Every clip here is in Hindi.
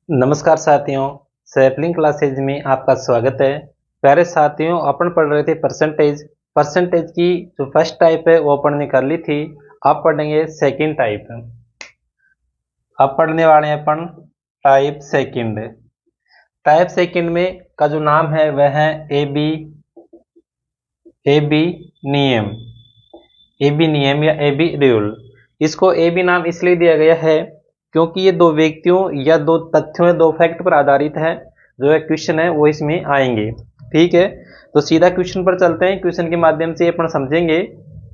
नमस्कार साथियों, सैपलिंग क्लासेज में आपका स्वागत है। प्यारे साथियों, अपन पढ़ रहे थे परसेंटेज। परसेंटेज की जो फर्स्ट टाइप है वो अपन ने कर ली थी। अब पढ़ेंगे सेकंड टाइप। अब पढ़ने वाले हैं अपन टाइप सेकंड। टाइप सेकंड में का जो नाम है वह है ए बी नियम। ए बी नियम या ए बी रूल। इसको ए बी नाम इसलिए दिया गया है क्योंकि ये दो व्यक्तियों या दो तथ्यों या दो फैक्ट पर आधारित है। जो है क्वेश्चन है वो इसमें आएंगे। ठीक है, तो सीधा क्वेश्चन पर चलते हैं। क्वेश्चन के माध्यम से अपन समझेंगे।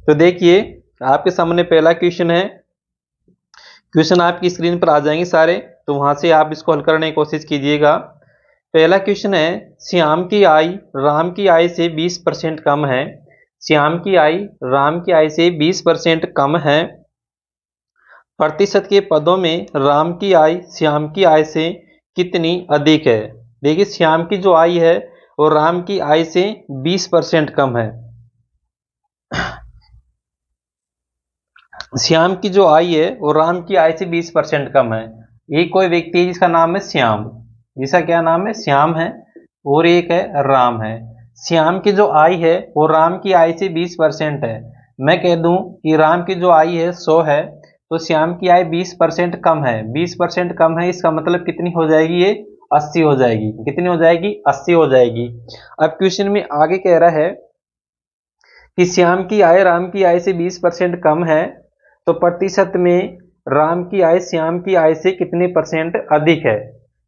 तो देखिए, आपके सामने पहला क्वेश्चन है। क्वेश्चन आपकी स्क्रीन पर आ जाएंगे सारे, तो वहां से आप इसको हल करने की कोशिश कीजिएगा। पहला क्वेश्चन है, श्याम की आय राम की आय से 20% कम है। श्याम की आय राम की आय से 20% कम है। प्रतिशत के पदों में राम की आय श्याम की आय से कितनी अधिक है। देखिए, श्याम की जो आय है वो राम की आय से 20% कम है। श्याम की जो आय है वो राम की आय से 20% कम है। एक कोई व्यक्ति है जिसका नाम है श्याम, जिसका क्या नाम है, श्याम है, और एक है राम है। श्याम की जो आय है वो राम की आय से 20% है। मैं कह दूं कि राम की जो आय है 100 है, तो श्याम की आय 20% कम है। 20% कम है, इसका मतलब कितनी हो जाएगी, ये 80 हो जाएगी। कितनी हो जाएगी, 80 हो जाएगी। अब क्वेश्चन में आगे कह रहा है कि श्याम की आय राम की आय से 20% कम है, तो प्रतिशत में राम की आय श्याम की आय से कितने परसेंट अधिक है।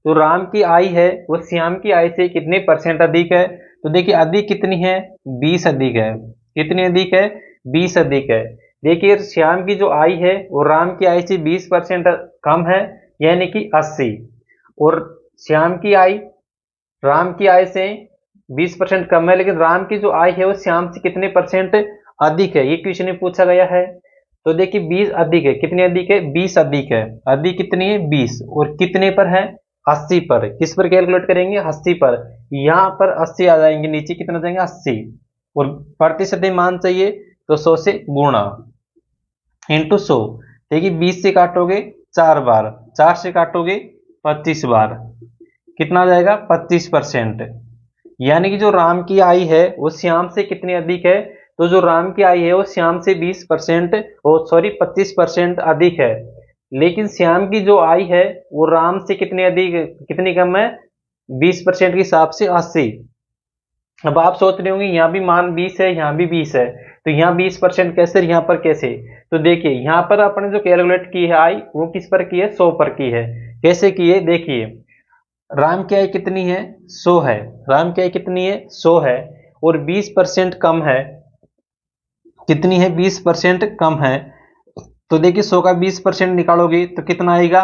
तो राम की आय है वो श्याम की आय से कितने परसेंट अधिक है। तो देखिए, अधिक कितनी है, 20 अधिक है। कितनी अधिक है, 20 अधिक है। देखिए, श्याम की जो आय है वो राम की आय से 20% कम है, यानी कि 80। और श्याम की आय राम की आय से 20% कम है, लेकिन राम की जो आय है वो श्याम से कितने परसेंट अधिक है, ये क्वेश्चन में पूछा गया है। तो देखिए, 20 अधिक है। कितनी अधिक है, 20 अधिक है। अधिक कितनी है, 20, और कितने पर है, 80 पर। किस पर कैलकुलेट करेंगे, 80 पर। यहां पर 80 आ जाएंगे, नीचे कितना जाएंगे, 80। और प्रतिशत मान चाहिए तो 100 से गुणा इंटू 100। देखिए, 20 से काटोगे 4 बार, 4 से काटोगे 25 बार, कितना आ जाएगा, 25%। यानी कि जो राम की आय है वो श्याम से कितनी अधिक है। तो जो राम की आय है वो श्याम से 20% सॉरी 25% अधिक है। लेकिन श्याम की जो आय है वो राम से कितनी अधिक, कितनी कम है, 20% के हिसाब से 80। अब आप सोच रहे होंगे यहाँ भी मान 20 है, यहाँ भी 20 है, तो यहाँ 20% कैसे, यहाँ पर कैसे। तो देखिए, यहाँ पर आपने जो कैलकुलेट की है आय वो किस पर की है, 100 पर की है। कैसे की है, देखिए, राम की आय कितनी है, 100 है। राम की आय कितनी है, 100 है, और 20% कम है। कितनी है, 20% कम है। तो देखिए, 100 का 20% निकालोगे तो कितना आएगा,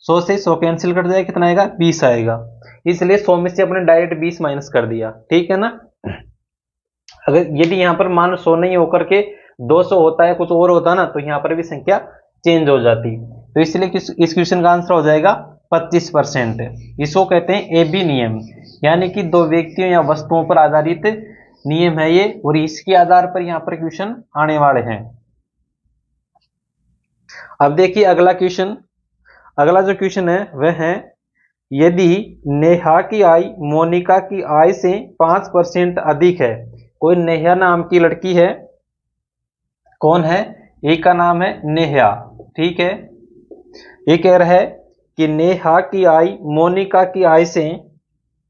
100 से 100 कैंसिल कर जाएगा, कितना आएगा, 20 आएगा। इसलिए 100 में से अपने डायरेक्ट 20 माइनस कर दिया। ठीक है ना। अगर यदि यहाँ पर मान 100 नहीं होकर के 200 होता है, कुछ और होता ना, तो यहाँ पर भी संख्या चेंज हो जाती। तो इसलिए इस क्वेश्चन का आंसर हो जाएगा 25%। इसको कहते हैं ए बी नियम, यानी कि दो व्यक्तियों या वस्तुओं पर आधारित नियम है ये, और इसके आधार पर यहाँ पर क्वेश्चन आने वाले हैं। अब देखिए अगला क्वेश्चन। अगला जो क्वेश्चन है वह है, यदि नेहा की आय मोनिका की आय से 5% अधिक है। कोई नेहा नाम की लड़की है, कौन है, एक का नाम है नेहा। ठीक है, ये कह रहा है कि नेहा की आय मोनिका की आय से,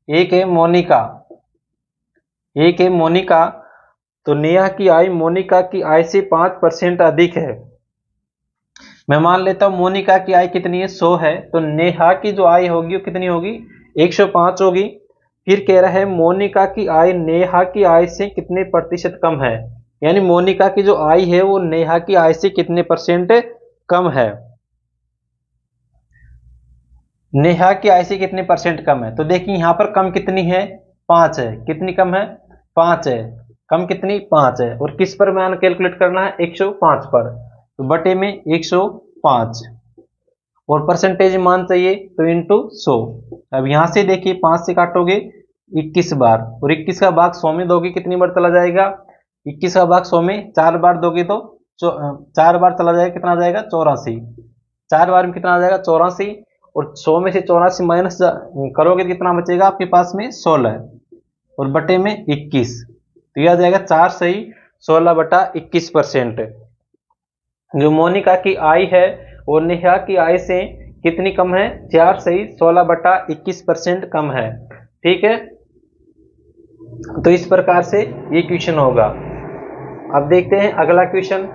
एक है मोनिका, एक है मोनिका, तो नेहा की आय मोनिका की आय से 5% अधिक है। मैं मान लेता हूं मोनिका की आय कितनी है, 100 है, तो नेहा की जो आय होगी वो कितनी होगी, 105 होगी। फिर कह रहा है मोनिका की आय नेहा की आय से कितने प्रतिशत कम है, यानी मोनिका की जो आय है वो नेहा की आय से कितने परसेंट कम है। नेहा की आय से कितने परसेंट कम है, तो देखिए यहां पर कम कितनी है, 5 है। कितनी कम है, 5 है। कम कितनी, 5 है। और किस पर मान कैलकुलेट करना है, 105 पर, तो बटे में 105, और परसेंटेज मान चाहिए तो इंटू 100। अब यहां से देखिए 5 से काटोगे 21 बार, और 21 का भाग 100 में दोगे कितनी बार चला जाएगा, 21 का भाग 100 में 4 बार दोगे तो 4 बार चला जाएगा, कितना आ जाएगा, 84। 4 बार में कितना आ जाएगा, 84। और 100 में से 84 माइनस करोगे तो कितना बचेगा आपके पास में 16 और बटे में 21, तो यह आ जाएगा 4 सही 16/21%। जो मोनिका की आय है वो नेहा की आय से कितनी कम है? 4 सही 16/21% कम है। ठीक है, तो इस प्रकार से ये क्वेश्चन होगा। अब देखते हैं अगला क्वेश्चन।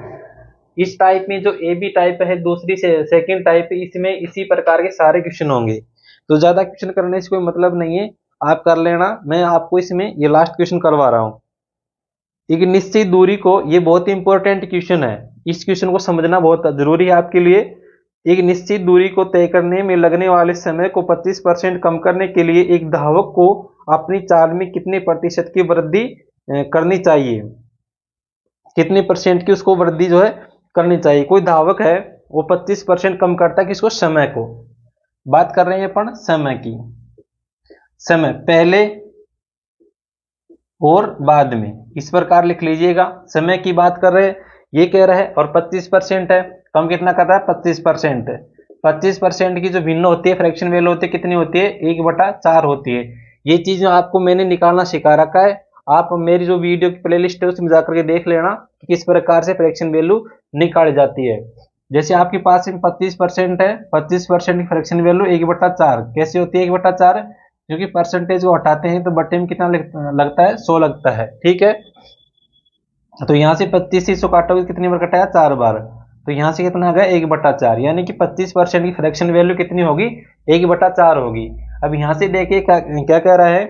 इस टाइप में जो ए बी टाइप है, दूसरी से सेकंड टाइप, इसमें इसी प्रकार के सारे क्वेश्चन होंगे, तो ज्यादा क्वेश्चन करने से कोई मतलब नहीं है, आप कर लेना। मैं आपको इसमें ये लास्ट क्वेश्चन करवा रहा हूं। एक निश्चित दूरी को, ये बहुत ही इंपॉर्टेंट क्वेश्चन है, इस क्वेश्चन को समझना बहुत जरूरी है आपके लिए। एक निश्चित दूरी को तय करने में लगने वाले समय को 25% कम करने के लिए एक धावक को अपनी चाल में कितने प्रतिशत की वृद्धि करनी चाहिए? कितने परसेंट की उसको वृद्धि जो है करनी चाहिए? कोई धावक है वो 25% कम करता है किसको? समय को। बात कर रहे हैं अपन समय की, समय पहले और बाद में, इस प्रकार लिख लीजिएगा। समय की बात कर रहे हैं, ये कह रहा है, और 25% है, कम कितना कर रहा है? 25%। 25% की जो भिन्न होती है, फ्रैक्शन वैल्यू होती है, कितनी होती है? 1/4 होती है। ये चीज आपको मैंने निकालना सिखा रखा है, आप मेरी जो वीडियो की प्लेलिस्ट है उसमें जाकर के देख लेना कि किस प्रकार से फ्रैक्शन वैल्यू निकाली जाती है। जैसे आपके पास में 25% है, 25% की फ्रैक्शन वैल्यू 1/4 कैसे होती है? 1/4 क्योंकि परसेंटेज को हटाते हैं तो बटे में कितना लगता है? 100 लगता है। ठीक है, तो यहां से 25 से 100 काटोगे कितनी बार कटाया? 4 बार, तो यहां से कितना आ गया? 1/4, यानी कि 25% की फ्रैक्शन वैल्यू कितनी होगी? 1/4 होगी। अब यहां से देखिए क्या कह रहा है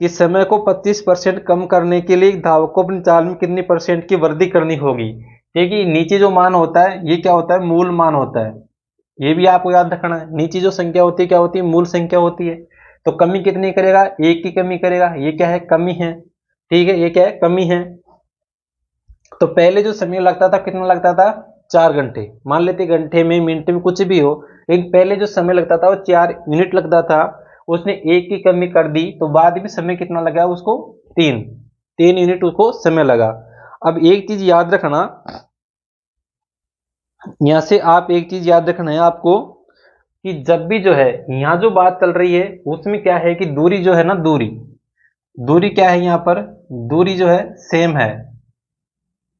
कि समय को 25% कम करने के लिए धावक को अपनी चाल में कितनी परसेंट की वृद्धि करनी होगी? देखिए नीचे जो मान होता है ये क्या होता है? मूल मान होता है, ये भी आपको याद रखना है। नीचे जो संख्या होती है क्या होती है? मूल संख्या होती है। तो कमी कितनी करेगा? 1 की कमी करेगा, ये क्या है? कमी है। ठीक है, ये क्या है? कमी है। तो पहले जो समय लगता था कितना लगता था? 4 घंटे, मान लेते घंटे में मिनट में कुछ भी हो, लेकिन पहले जो समय लगता था वो 4 यूनिट लगता था, उसने 1 की कमी कर दी तो बाद में समय कितना लगा उसको? 3 यूनिट उसको समय लगा। अब एक चीज याद रखना, यहां से आप एक चीज याद रखना है आपको कि जब भी जो है यहां जो बात चल रही है उसमें क्या है कि दूरी जो है ना, दूरी दूरी क्या है यहां पर? दूरी जो है सेम है,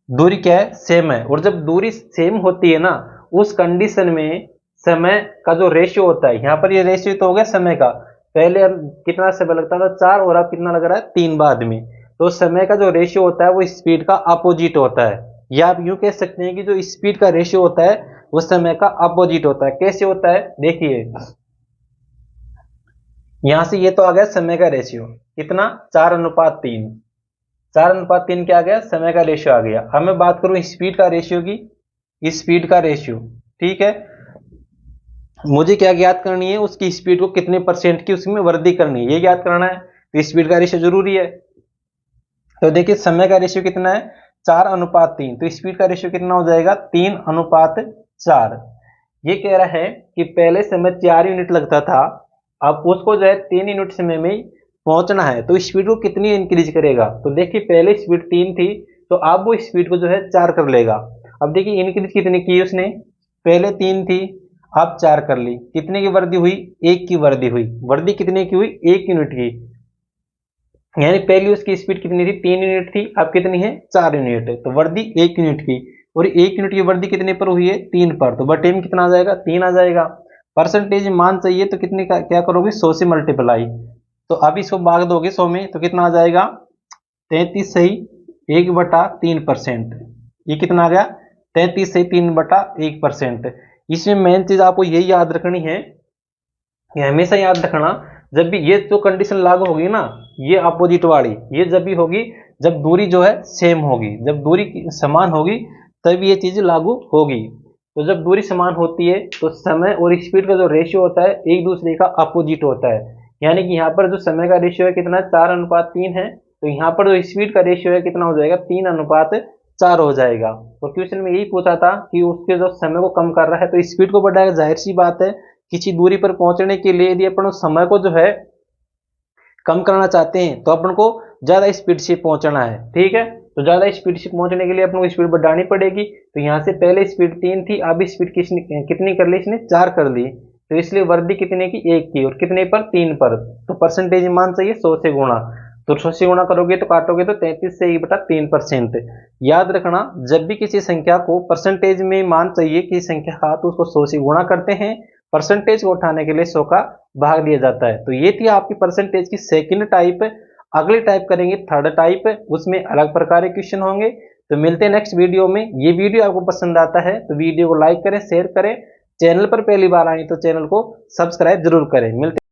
दूरी क्या है? सेम है। और जब दूरी सेम होती है ना, उस कंडीशन में समय का जो रेशियो होता है, यहां पर ये रेशियो तो हो गया समय का, पहले कितना समय लगता था? 4, और अब कितना लग रहा है? 3 बाद में। तो समय का जो रेशियो होता है वो स्पीड का अपोजिट होता है, या आप यूं कह सकते हैं कि जो स्पीड का रेशियो होता है वो समय का अपोजिट होता है। कैसे होता है? देखिए यहां से ये तो आ गया समय का रेशियो, कितना? 4:3। 4:3 क्या आ गया? समय का रेशियो आ गया। अब मैं बात करूं स्पीड का रेशियो की, स्पीड का रेशियो। ठीक है, मुझे क्या ज्ञात करनी है? उसकी स्पीड को कितने परसेंट की उसमें वृद्धि करनी है, ये ज्ञात करना है। तो स्पीड का रेशियो जरूरी है। तो देखिए समय का रेशियो कितना है? 4:3, तो स्पीड का रेशियो कितना हो जाएगा? 3:4। ये कह रहा है कि पहले समय 4 यूनिट लगता था, अब उसको जो है 3 यूनिट समय में पहुंचना है, तो स्पीड को कितनी इंक्रीज करेगा? तो देखिए पहले स्पीड 3 थी, तो अब वो स्पीड को जो है 4 कर लेगा। अब देखिए इंक्रीज कितनी की उसने? पहले 3 थी, अब 4 कर ली, कितने की वृद्धि हुई? 1 की वृद्धि हुई। वृद्धि कितने की हुई? 1 यूनिट की। यानी पहली उसकी स्पीड कितनी थी? 3 यूनिट थी, अब कितनी है? 4 यूनिट है, तो वृद्धि 1 यूनिट की। और 1 यूनिट की वृद्धि कितने पर हुई है? 3 पर, तो बटे में कितना आ जाएगा? 3 आ जाएगा। परसेंटेज मान चाहिए तो कितने का क्या करोगे? 100 से मल्टीप्लाई, तो अब इसको भाग दोगे 100 में तो कितना आ जाएगा? 33 सही 1/3%। ये कितना आ गया? 33 सही 3/1%। इसमें मेन चीज आपको यही याद रखनी है, ये हमेशा याद रखना, जब भी ये जो कंडीशन लागू होगी ना, ये अपोजिट वाली, ये जब भी होगी जब दूरी जो है सेम होगी, जब दूरी समान होगी तब ये चीज लागू होगी। तो जब दूरी समान होती है तो समय और स्पीड का जो रेशियो होता है एक दूसरे का अपोजिट होता है। यानी कि यहाँ पर जो समय का रेशियो है कितना? 4:3 है, तो यहाँ पर जो स्पीड का रेशियो है कितना हो जाएगा? 3:4 हो जाएगा। तो क्वेश्चन में यही पूछा था कि उसके जो समय को कम कर रहा है तो स्पीड को बढ़ाएगा, जाहिर सी बात है। किसी दूरी पर पहुंचने के लिए यदि अपन उस समय को जो है कम करना चाहते हैं तो अपन को ज्यादा स्पीड से पहुंचना है। ठीक है, तो ज्यादा स्पीड से पहुंचने के लिए अपन को स्पीड बढ़ानी पड़ेगी। तो यहाँ से पहले स्पीड 3 थी, अब स्पीड कितनी कर ली इसने? 4 कर ली। तो इसलिए वर्दी कितने की, 1 की, और कितने पर, 3 पर। तो परसेंटेज मान चाहिए 100 से गुणा, तो 100 से गुणा करोगे तो काटोगे तो 33 से 1/3%। याद रखना, जब भी किसी संख्या को परसेंटेज में मान चाहिए कि संख्या का, तो उसको 100 से गुणा करते हैं, परसेंटेज को उठाने के लिए 100 का भाग दिया जाता है। तो ये थी आपकी परसेंटेज की सेकंड टाइप। अगली टाइप करेंगे थर्ड टाइप, उसमें अलग प्रकार के क्वेश्चन होंगे। तो मिलते हैं नेक्स्ट वीडियो में। ये वीडियो आपको पसंद आता है तो वीडियो को लाइक करें, शेयर करें, चैनल पर पहली बार आए तो चैनल को सब्सक्राइब जरूर करें। मिलते